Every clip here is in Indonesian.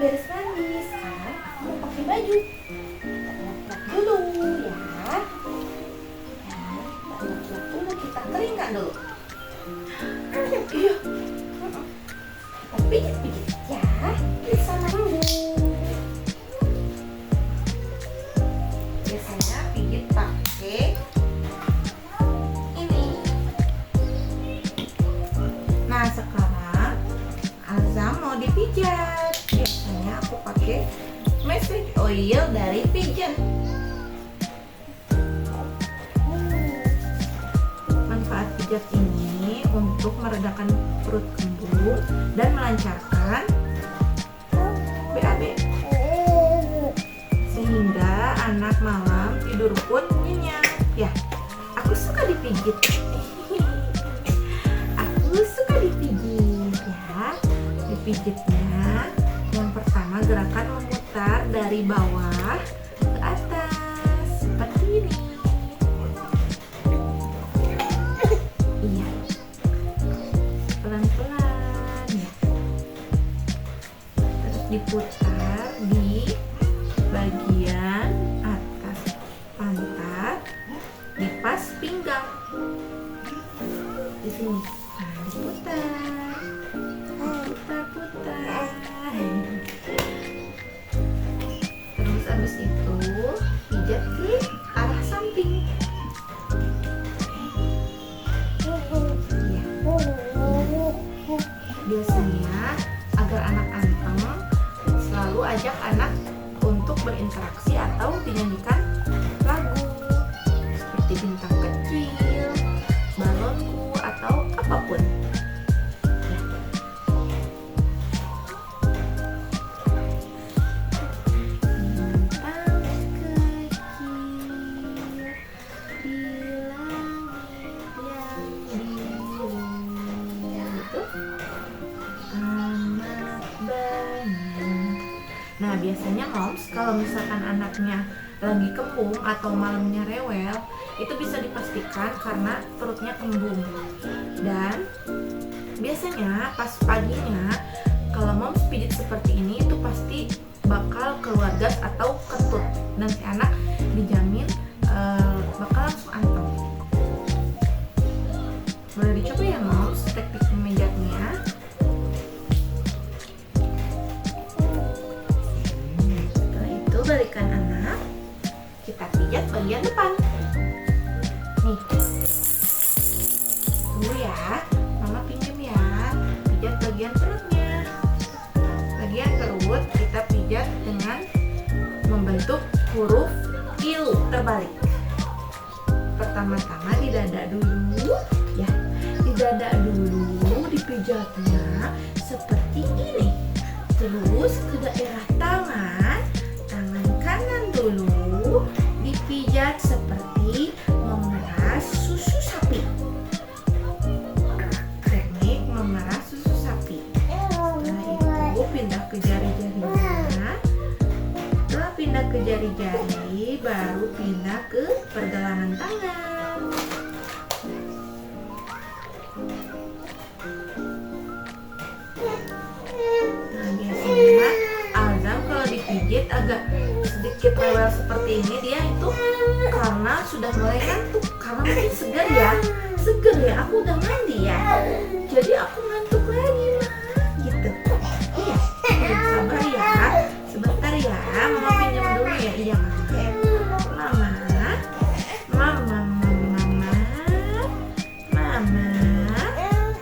beres mandi. Sekarang aku mau pakai baju. Kita lap-lap dulu ya. Kita lap-lap dulu, kita keringkan dulu. Iya. Kita pijit-pijit ya. Bisa mandi. Biasanya pijit pakai ini. Nah, sekarang Azam mau dipijat. Biasanya aku pakai message oil dari Pigeon. Manfaat pijat ini untuk meredakan perut kembung dan melancarkan BAB, sehingga anak malam tidur pun nyenyak. Ya, aku suka dipijit. Aku suka dipijit ya. Dipijitnya yang pertama gerakan memutar dari bawah ke atas seperti ini. Iya, pelan-pelan ya. Terus diputar di bagian atas pantat, di pas pinggang di sini. Nah, diputar, putar. Terus abis itu pijat ke arah samping. Ya. Biasanya agar anak anteng, selalu ajak anak untuk berinteraksi atau dinyanyikan lagu seperti Bintang Kecil, Balonku, atau apapun. Nah, biasanya moms kalau misalkan anaknya lagi kembung atau malamnya rewel, itu bisa dipastikan karena perutnya kembung. Dan biasanya pas paginya kalau moms pijit seperti ini itu pasti bakal keluar gas atau ketut, dan si anak dijamin bakal langsung anteng. Boleh dicoba ya moms teknik memijatnya. Balikan anak, kita pijat bagian depan. Nih, tunggu ya, mama pinjam ya. Pijat bagian perutnya. Bagian perut kita pijat dengan membentuk huruf I terbalik. Pertama-tama di dada dulu, ya. Di dada dulu dipijatnya seperti ini. Terus ke daerah tangan kanan dulu dipijat seperti memeras susu sapi. Teknik memeras susu sapi. Setelah itu pindah ke jari-jarinya. Setelah pindah ke jari-jari, baru pindah ke pergelangan tangan. Nah, biasanya Azam kalau dipijit agak sedikit rewel seperti ini, dia itu karena sudah mulai ngantuk, karena mungkin segar ya, aku udah mandi ya, jadi aku ngantuk lagi gitu. Iya, sabar ya, sebentar ya, mama pinjam dulu ya. Iya mama,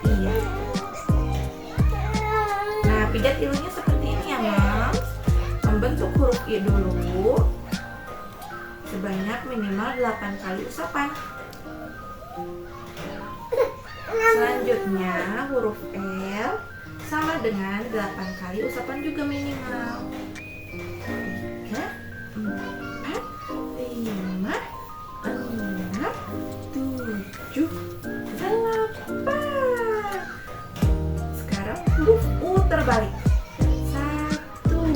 iya. Nah, pijat ilunya seperti ini ya moms. Membentuk huruf I dulu sebanyak minimal 8 kali usapan. Selanjutnya huruf L sama dengan 8 kali usapan juga minimal. 3, 4, 5, 6, 7, 8. Sekarang huruf U terbalik. 1,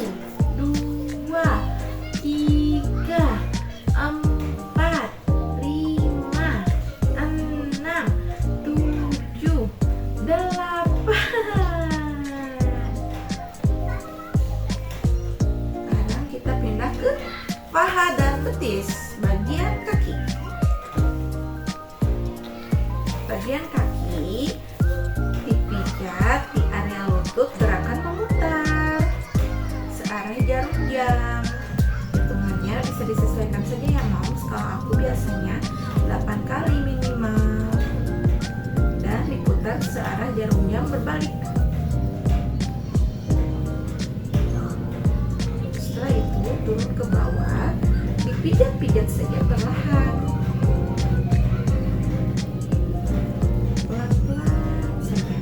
2, 3, 4, 5, 6, 7, 8. Kalau aku biasanya 8 kali minimal. Dan diputar searah jarum jam berbalik. Setelah itu turun ke bawah, dipijat-pijat saja perlahan. Pelan-pelan saja.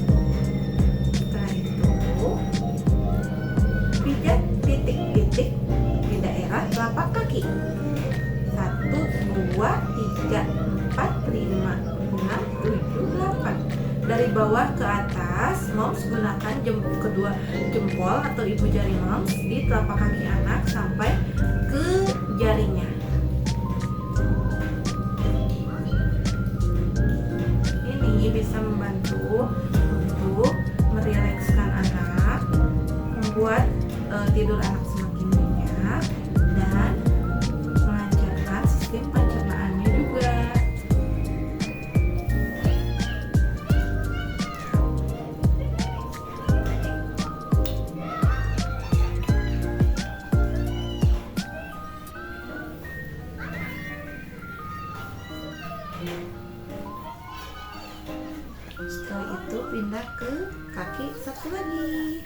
Setelah itu pijat titik-titik di daerah telapak kaki. 1, 2, 3, 4, 5, 6, 7, 8. Dari bawah ke atas, moms gunakan kedua jempol atau ibu jari moms di telapak kaki anak sampai ke jarinya. Ini bisa membantu untuk merilekskan anak, membuat tidur anak semakin nyenyak, dan melancarkan sistem pencernaannya juga. Setelah itu pindah ke kaki satu lagi.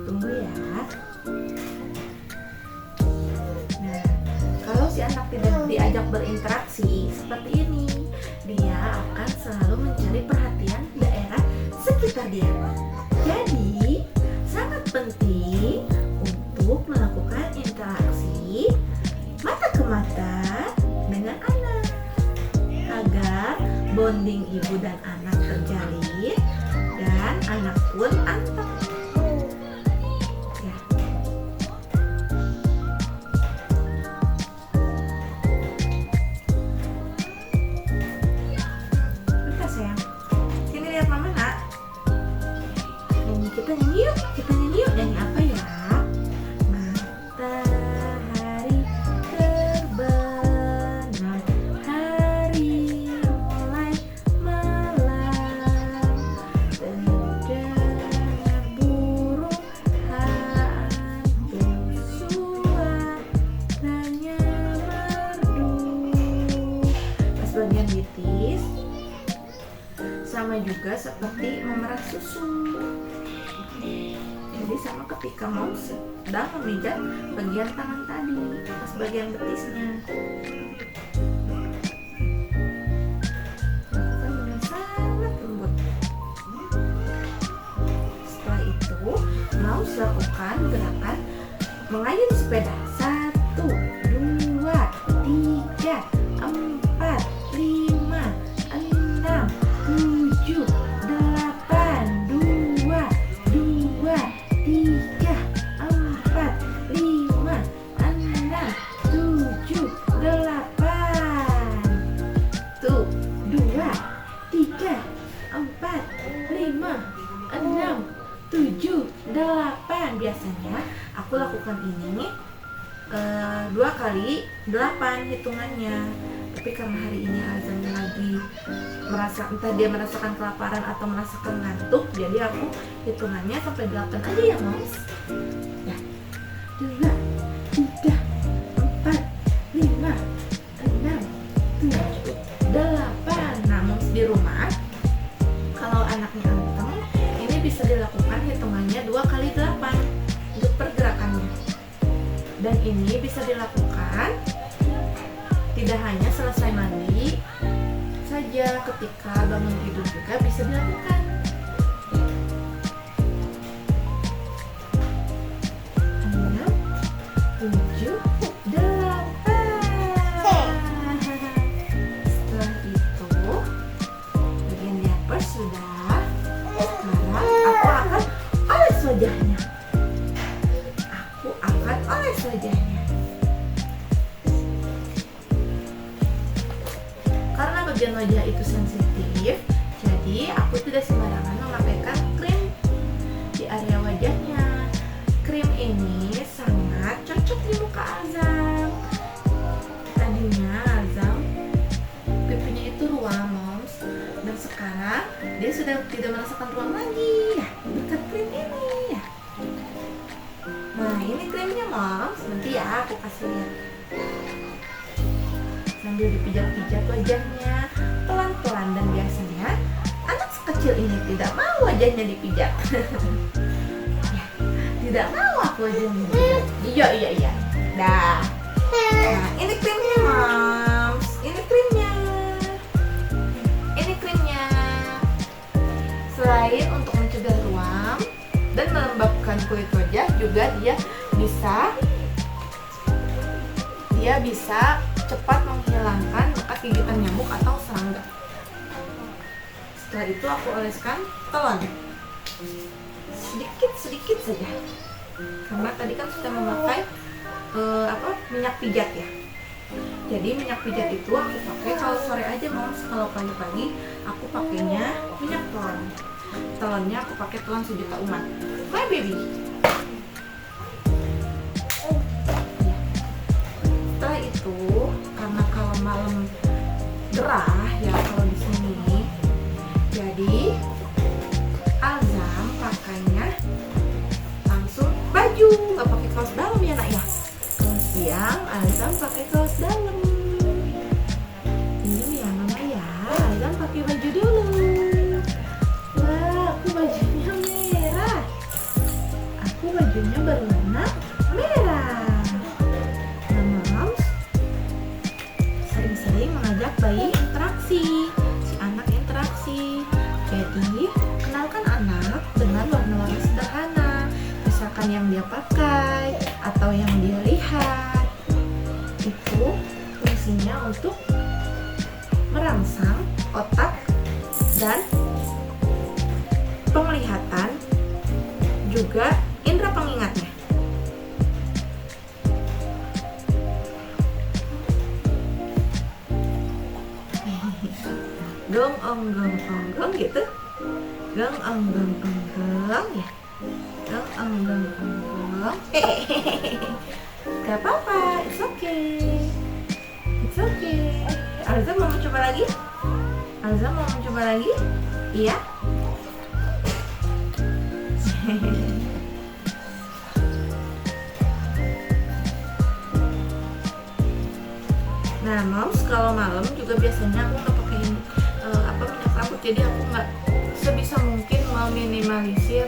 Tunggu ya. Nah, kalau si anak tidak diajak berinteraksi seperti ini, dia akan selalu mencari perhatian daerah sekitar dia. Jadi, sangat penting untuk melakukan interaksi mata ke mata dengan anak agar bonding ibu dan anak terjalin dan anak pun anteng. Ya. Bentar sayang, sini lihat mama nak. Kita nyanyi yuk, nyanyi apa ya? Matahari terbenam, hari mulai malam, terdengar burung hantu, suaranya merdu. Pas bagian bitis sama juga seperti memerah susu. Jadi sama ketika moms sedang memijat bagian tangan tadi, pas bagian betisnya. Lakukan dengan sangat lembut. Setelah itu, moms lakukan gerakan mengayun sepeda. 1, 2, 3, 4, 5, 6, 7, 8, 2, 2, 3, 4, 5, 6, 7, 8. Tuh, 2, 3, 4, 5, 6, 7, 8. Biasanya aku lakukan ini 2 kali 8 hitungannya. Tapi karena hari ini Azan lagi entah dia merasakan kelaparan atau merasakan ngantuk, jadi aku hitungannya sampai 8 aja ya moms. Ya, 2, 3, 4, 5, 6, 7, 8. Nah moms di rumah, kalau anaknya anteng, ini bisa dilakukan hitungannya 2 kali 8 untuk pergerakannya. Dan ini bisa dilakukan tidak hanya selesai mandi saja, ketika bangun tidur juga bisa dilakukan. 6, 7, 8. Setelah itu bagian diapers sudah. Sekarang aku akan oles wajahnya. Karena bagian wajah itu sensitif, jadi aku tidak sembarangan Moms, nanti ya aku kasih lihat. Sambil dipijat-pijat wajahnya pelan-pelan, dan biasanya anak sekecil ini tidak mau wajahnya dipijat. Ya, tidak mau aku wajahnya dipijat. Iya. Dah. Nah, ini krimnya Moms. Ini krimnya. Selain untuk mencegah ruam dan melembabkan kulit wajah, juga dia bisa cepat menghilangkan bekas gigitan nyamuk atau serangga. Setelah itu aku oleskan telon sedikit saja, karena tadi kan sudah memakai minyak pijat ya. Jadi minyak pijat itu aku pakai kalau sore aja Moms. Kalau pagi-pagi aku pakainya minyak telon. Telonnya aku pakai telon sejuta umat. My baby. Ya. Setelah itu, karena kalau malam gerah ya kalau di sini, jadi Alzam pakainya langsung baju, nggak pakai kaos dalam ya nak ya. Kalau siang Alzam pakai kaos dalam. Ini ya mama ya, Alzam pakai baju dulu. Wah, aku bajunya merah. Aku bajunya berwarna merah. Nah Moms, sering-sering mengajak bayi interaksi, si anak interaksi. Jadi kenalkan anak dengan warna-warna sederhana, misalkan yang dia pakai atau yang dia lihat. Itu fungsinya untuk merangsang otak dan penglihatan, juga indera pengingatnya. Gong gitu. Gong ya. Gong. Gak apa-apa, it's okay. Alza mau mencoba lagi? Iya. Nah Moms, kalau malam juga biasanya aku nggak pakein minyak rambut, jadi aku nggak sebisa mungkin meminimalisir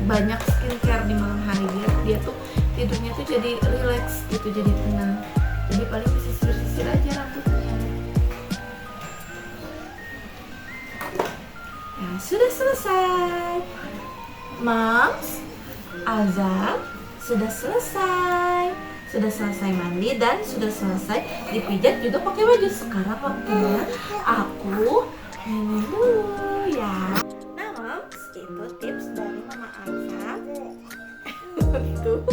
banyak skincare di malam hari, biar dia tuh tidurnya tuh jadi relax gitu, jadi tenang. Jadi paling disisir-sisir aja rambutnya. Nah, sudah selesai Moms. Alza sudah selesai mandi dan sudah selesai dipijat juga pakai baju. Sekarang waktunya aku minum dulu ya. Nah Moms, itu tips dari Mama Alza. Gitu.